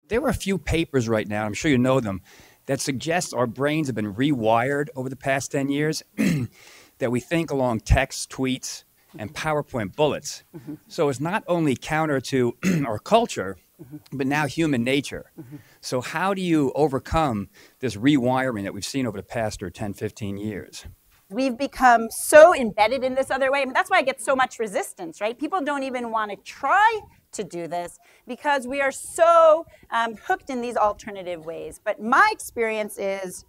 There are a few papers right now, I'm sure you know them, that suggest our brains have been rewired over the past 10 years, that we think along text, tweets, and PowerPoint bullets. So it's not only counter to our culture, but now human nature. So how do you overcome this rewiring that we've seen over the past 10, 15 years? We've become so embedded in this other way. I mean, that's why I get so much resistance, right? People don't even want to try to do this because we are so hooked in these alternative ways. But my experience is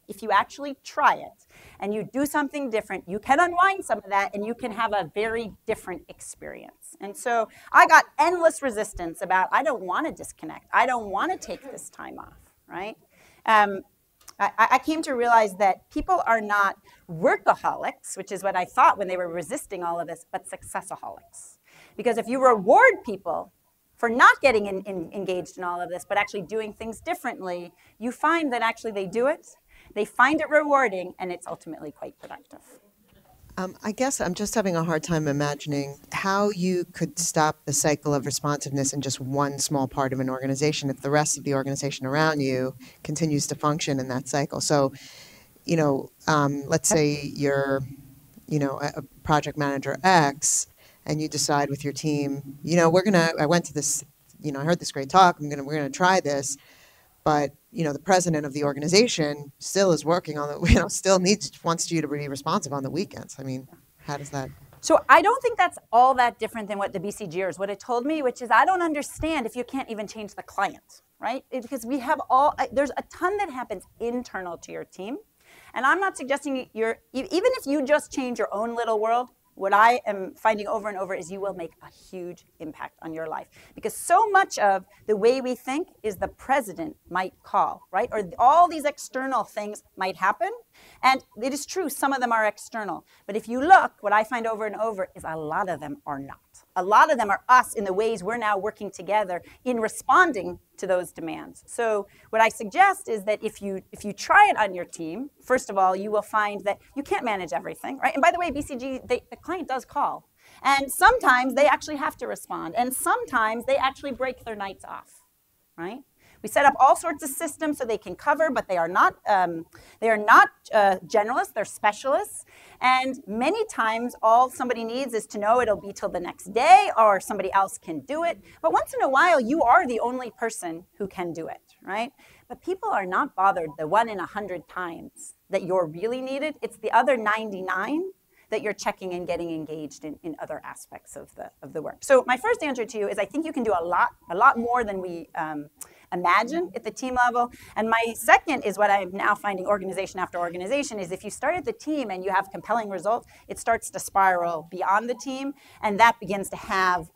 if you actually try it and you do something different, you can unwind some of that and you can have a very different experience. And so I got endless resistance about, I don't want to disconnect. I don't want to take this time off, right? I came to realize that people are not workaholics, which is what I thought when they were resisting all of this, but successaholics. Because if you reward people for not getting engaged in all of this, but actually doing things differently, you find that actually they do it, they find it rewarding, and it's ultimately quite productive. I guess I'm just having a hard time imagining how you could stop the cycle of responsiveness in just one small part of an organization if the rest of the organization around you continues to function in that cycle. So, let's say you're, a project manager X, and you decide with your team, I went to this, I heard this great talk, we're gonna try this, but the president of the organization still is working on it, still wants you to be responsive on the weekends. I mean, how does that? So I don't think that's all that different than what the BCGers would have told me, which is I don't understand if you can't even change the client, right? Because we have there's a ton that happens internal to your team. And I'm not suggesting even if you just change your own little world, what I am finding over and over is you will make a huge impact on your life. Because so much of the way we think is the president might call, right? Or all these external things might happen. And it is true, some of them are external. But if you look, what I find over and over is a lot of them are not. A lot of them are us in the ways we're now working together in responding to those demands. So what I suggest is that if you try it on your team, first of all, you will find that you can't manage everything, right? And by the way, BCG, the client does call. And sometimes they actually have to respond. And sometimes they actually break their nights off, right? We set up all sorts of systems so they can cover, but they are not generalists, they're specialists. And many times all somebody needs is to know it'll be till the next day or somebody else can do it. But once in a while, you are the only person who can do it, right? But people are not bothered the 1 in 100 times that you're really needed. It's the other 99 that you're checking and getting engaged in other aspects of the work. So my first answer to you is I think you can do a lot more than we imagine at the team level. And my second is what I'm now finding organization after organization is if you start at the team and you have compelling results, it starts to spiral beyond the team. And that begins to have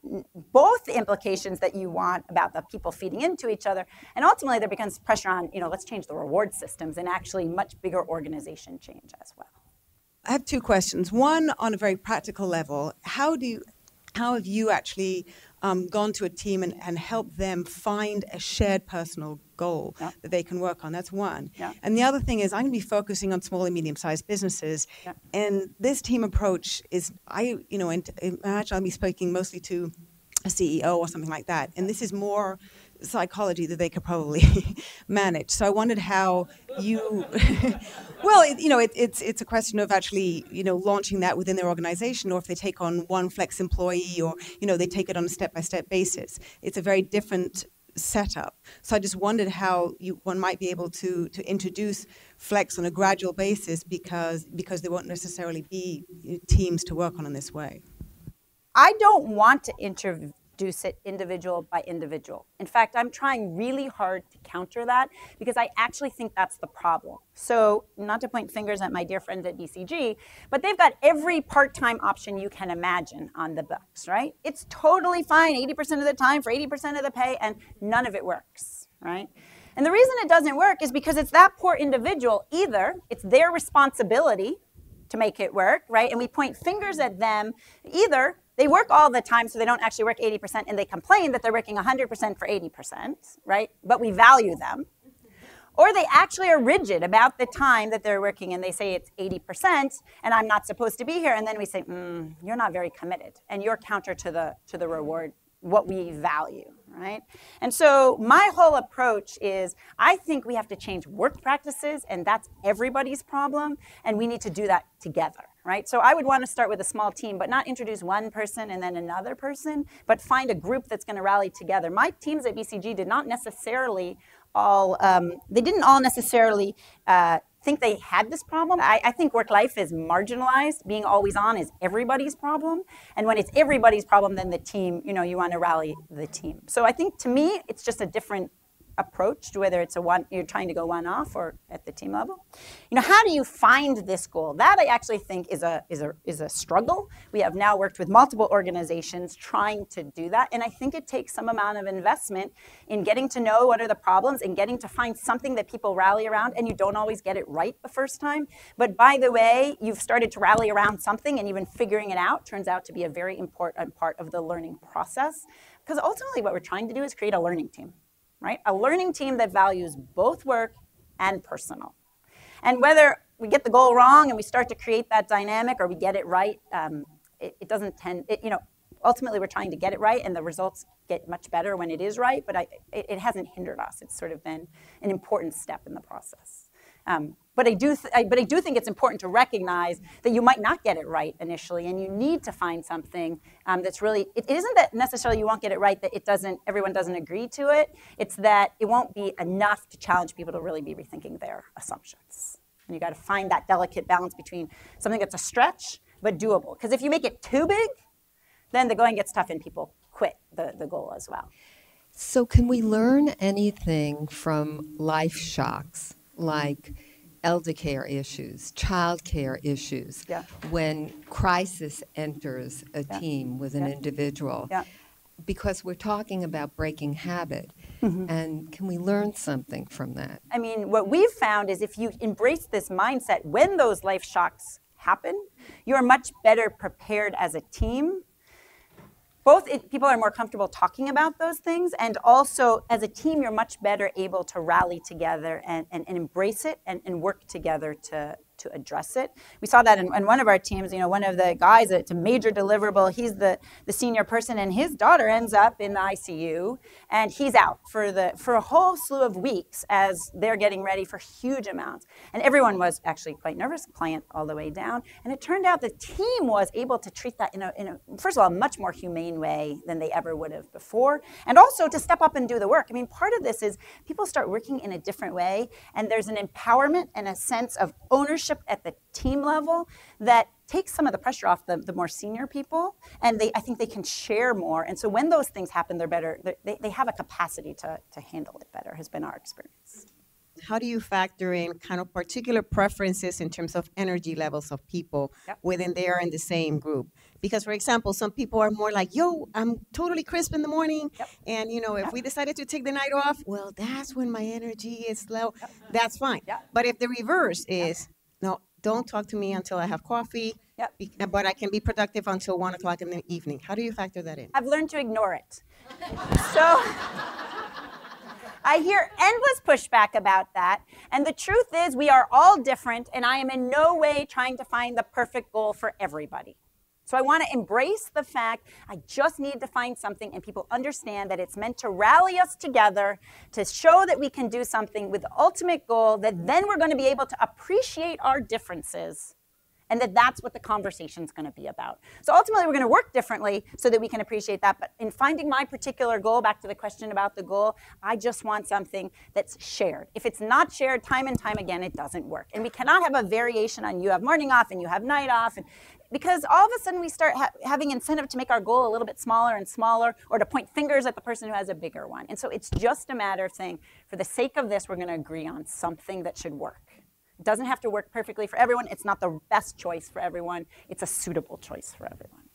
both the implications that you want about the people feeding into each other. And ultimately there becomes pressure on, let's change the reward systems and actually much bigger organization change as well. I have two questions. One, on a very practical level, how have you actually gone to a team and helped them find a shared personal goal that they can work on? That's one. Yeah. And the other thing is I'm going to be focusing on small and medium-sized businesses. Yeah. And this team approach is, imagine I'll be speaking mostly to a CEO or something like that. And this is more psychology that they could probably manage. So I wondered how you, well, it's a question of actually, launching that within their organization, or if they take on one flex employee, or, they take it on a step-by-step basis. It's a very different setup. So I just wondered how one might be able to introduce flex on a gradual basis because there won't necessarily be teams to work on in this way. I don't want to introduce it individual by individual. In fact, I'm trying really hard to counter that because I actually think that's the problem. So, not to point fingers at my dear friends at BCG, but they've got every part-time option you can imagine on the books, right? It's totally fine 80% of the time for 80% of the pay, and none of it works, right? And the reason it doesn't work is because it's that poor individual. Either it's their responsibility to make it work, right? And we point fingers at them. Either they work all the time so they don't actually work 80% and they complain that they're working 100% for 80%, right? But we value them. Or they actually are rigid about the time that they're working and they say it's 80% and I'm not supposed to be here. And then we say, you're not very committed and you're counter to the reward, what we value, right? And so my whole approach is I think we have to change work practices, and that's everybody's problem, and we need to do that together, right? So I would want to start with a small team, but not introduce one person and then another person, but find a group that's going to rally together. My teams at BCG did not necessarily all, they didn't all necessarily think they had this problem. I think work life is marginalized. Being always on is everybody's problem. And when it's everybody's problem, then the team, you want to rally the team. So I think to me, it's just a different approach to whether it's you're trying to go one off or at the team level. How do you find this goal? That I actually think is a struggle. We have now worked with multiple organizations trying to do that, and I think it takes some amount of investment in getting to know what are the problems and getting to find something that people rally around, and you don't always get it right the first time. But by the way, you've started to rally around something, and even figuring it out turns out to be a very important part of the learning process, because ultimately what we're trying to do is create a learning team. Right? A learning team that values both work and personal. And whether we get the goal wrong and we start to create that dynamic or we get it right, it doesn't tend, ultimately we're trying to get it right and the results get much better when it is right, but it hasn't hindered us. It's sort of been an important step in the process. But I do think it's important to recognize that you might not get it right initially, and you need to find something that's really. It isn't that necessarily you won't get it right, that everyone doesn't agree to it. It's that it won't be enough to challenge people to really be rethinking their assumptions. And you got to find that delicate balance between something that's a stretch but doable. Because if you make it too big, then the going gets tough and people quit the goal as well. So can we learn anything from life shocks, like elder care issues, child care issues, when crisis enters a team with an individual? Because we're talking about breaking habit, and can we learn something from that? I mean, what we've found is if you embrace this mindset, when those life shocks happen, you're much better prepared as a team. People are more comfortable talking about those things, and also as a team, you're much better able to rally together and embrace it and work together to address it. We saw that in one of our teams. One of the guys, it's a major deliverable. He's the senior person, and his daughter ends up in the ICU, and he's out for a whole slew of weeks as they're getting ready for huge amounts. And everyone was actually quite nervous, client all the way down. And it turned out the team was able to treat that in a first of all, a much more humane way than they ever would have before, and also to step up and do the work. I mean, part of this is people start working in a different way, and there's an empowerment and a sense of ownership at the team level that takes some of the pressure off the more senior people, and I think they can share more. And so when those things happen, they're better. They have a capacity to handle it better, has been our experience. How do you factor in kind of particular preferences in terms of energy levels of people within there in the same group? Because, for example, some people are more like, yo, I'm totally crisp in the morning. And, if we decided to take the night off, well, that's when my energy is low. That's fine. But if the reverse is, no, don't talk to me until I have coffee, but I can be productive until 1 o'clock in the evening. How do you factor that in? I've learned to ignore it. So I hear endless pushback about that. And the truth is we are all different, and I am in no way trying to find the perfect goal for everybody. So I want to embrace the fact I just need to find something, and people understand that it's meant to rally us together, to show that we can do something with the ultimate goal that then we're going to be able to appreciate our differences, and that's what the conversation's going to be about. So ultimately, we're going to work differently so that we can appreciate that. But in finding my particular goal, back to the question about the goal, I just want something that's shared. If it's not shared time and time again, it doesn't work. And we cannot have a variation on you have morning off and you have night off, because all of a sudden we start having incentive to make our goal a little bit smaller and smaller, or to point fingers at the person who has a bigger one. And so it's just a matter of saying, for the sake of this, we're going to agree on something that should work. It doesn't have to work perfectly for everyone. It's not the best choice for everyone. It's a suitable choice for everyone.